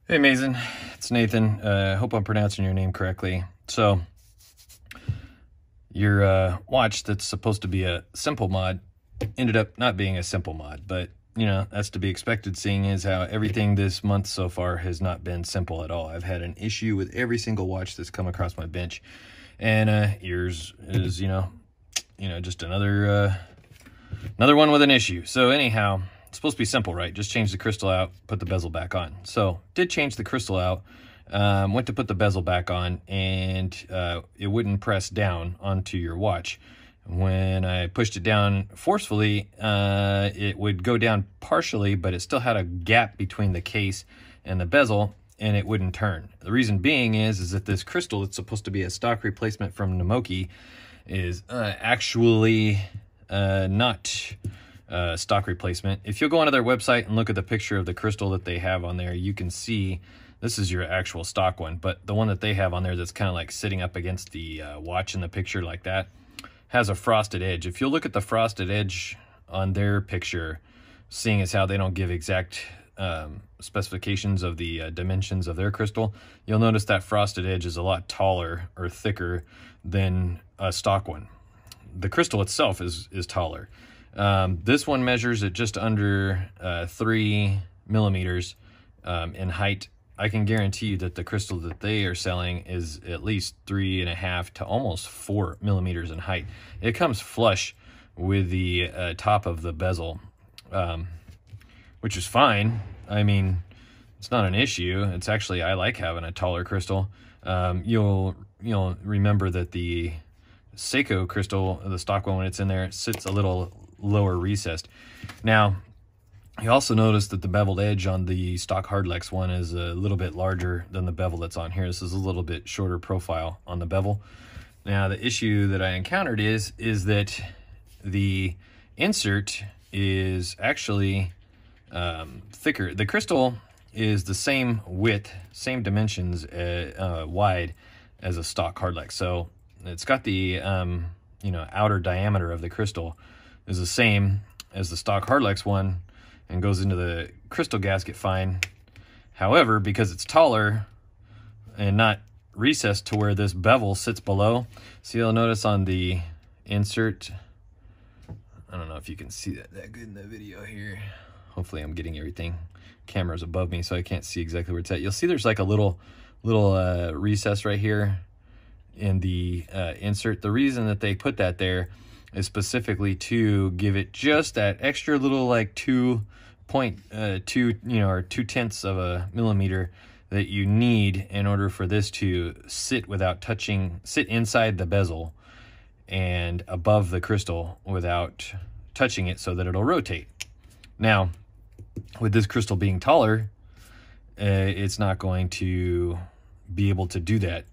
Hey Mason, it's Nathan. Hope I'm pronouncing your name correctly. So, your watch that's supposed to be a simple mod ended up not being a simple mod, but that's to be expected, seeing as how everything this month so far has not been simple at all. I've had an issue with every single watch that's come across my bench, and yours is just another one with an issue. So anyhow, it's supposed to be simple, right? Just change the crystal out, put the bezel back on. So did change the crystal out, went to put the bezel back on, and it wouldn't press down onto your watch. When I pushed it down forcefully, it would go down partially, but it still had a gap between the case and the bezel, and it wouldn't turn. The reason being is that this crystal that's supposed to be a stock replacement from Namoki is actually not stock replacement. If you'll go onto their website and look at the picture of the crystal that they have on there, you can see this is your actual stock one, but the one that they have on there that's kind of like sitting up against the watch in the picture like that has a frosted edge. If you'll look at the frosted edge on their picture, seeing as how they don't give exact specifications of the dimensions of their crystal, you'll notice that frosted edge is a lot taller or thicker than a stock one. The crystal itself is taller. This one measures at just under 3 millimeters in height. I can guarantee you that the crystal that they are selling is at least 3.5 to almost 4 millimeters in height. It comes flush with the top of the bezel, which is fine. I mean, it's not an issue. It's actually, I like having a taller crystal. You'll remember that the Seiko crystal, the stock one, when it's in there, it sits a little lower recessed. Now, you also notice that the beveled edge on the stock Hardlex one is a little bit larger than the bevel that's on here. This is a little bit shorter profile on the bevel. Now, the issue that I encountered is that the insert is actually thicker. The crystal is the same width, same dimensions, wide as a stock Hardlex. So it's got the outer diameter of the crystal is the same as the stock Hardlex one and goes into the crystal gasket fine. However, because it's taller and not recessed to where this bevel sits below, so you'll notice on the insert, I don't know if you can see that good in the video here. Hopefully I'm getting everything. Camera's above me, so I can't see exactly where it's at. You'll see there's like a little recess right here in the insert. The reason that they put that there is specifically to give it just that extra little like 2.2 or 0.2 of a millimeter that you need in order for this to sit inside the bezel and above the crystal without touching it, so that it'll rotate. Now, with this crystal being taller, it's not going to be able to do that.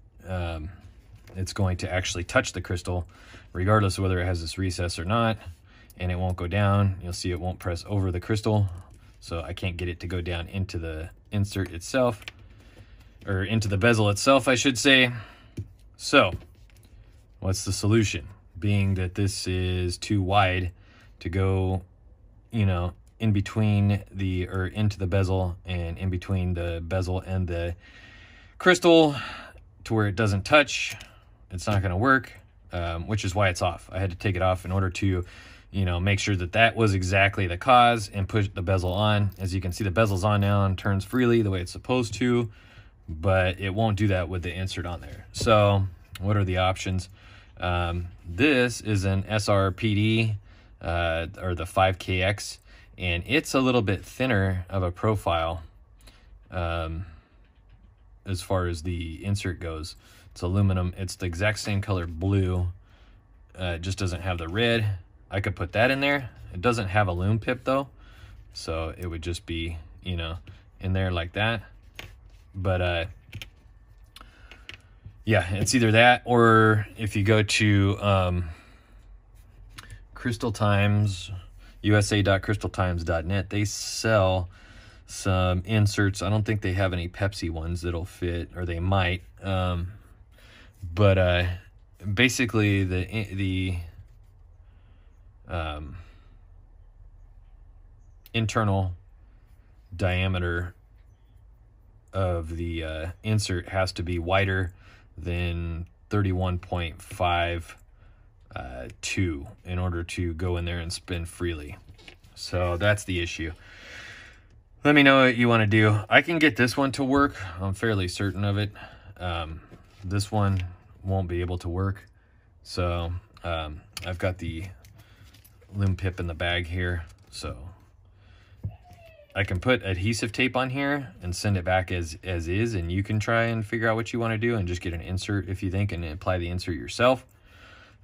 It's going to actually touch the crystal regardless of whether it has this recess or not, and it won't go down. You'll see it won't press over the crystal, so I can't get it to go down into the insert itself, or into the bezel itself, I should say. So what's the solution? Being that this is too wide to go, in between into the bezel and in between the bezel and the crystal to where it doesn't touch, it's not going to work, which is why it's off. I had to take it off in order to, make sure that was exactly the cause and push the bezel on. As you can see, the bezel's on now and turns freely the way it's supposed to, but it won't do that with the insert on there. So what are the options? This is an SRPD, or the 5KX, and it's a little bit thinner of a profile as far as the insert goes. It's aluminum. It's the exact same color blue. It just doesn't have the red. I could put that in there. It doesn't have a loom pip though, so it would just be, in there like that. But yeah, it's either that, or if you go to Crystal Times, usa.crystaltimes.net, they sell some inserts. I don't think they have any Pepsi ones that'll fit, or they might. But basically the internal diameter of the insert has to be wider than 31.52 in order to go in there and spin freely. So that's the issue. Let me know what you want to do. I can get this one to work. I'm fairly certain of it. This one won't be able to work. So I've got the Loom Pip in the bag here. So I can put adhesive tape on here and send it back as is, and you can try and figure out what you want to do and just get an insert if you think and apply the insert yourself.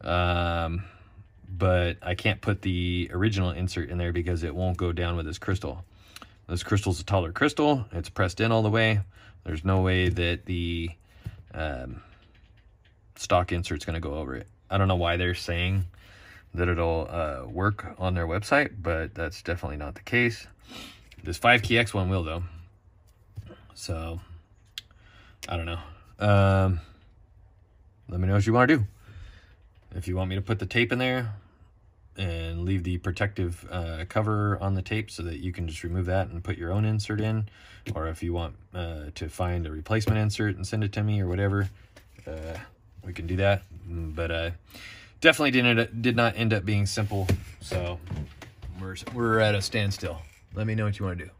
But I can't put the original insert in there because it won't go down with this crystal. This crystal's a taller crystal. It's pressed in all the way. There's no way that the stock insert's going to go over it. I don't know why they're saying that it'll work on their website, but that's definitely not the case. This 5-key X one will, though. So, I don't know. Let me know what you want to do. If you want me to put the tape in there and leave the protective cover on the tape so that you can just remove that and put your own insert in, or if you want to find a replacement insert and send it to me or whatever, we can do that. But definitely did not end up being simple, so we're at a standstill. Let me know what you want to do.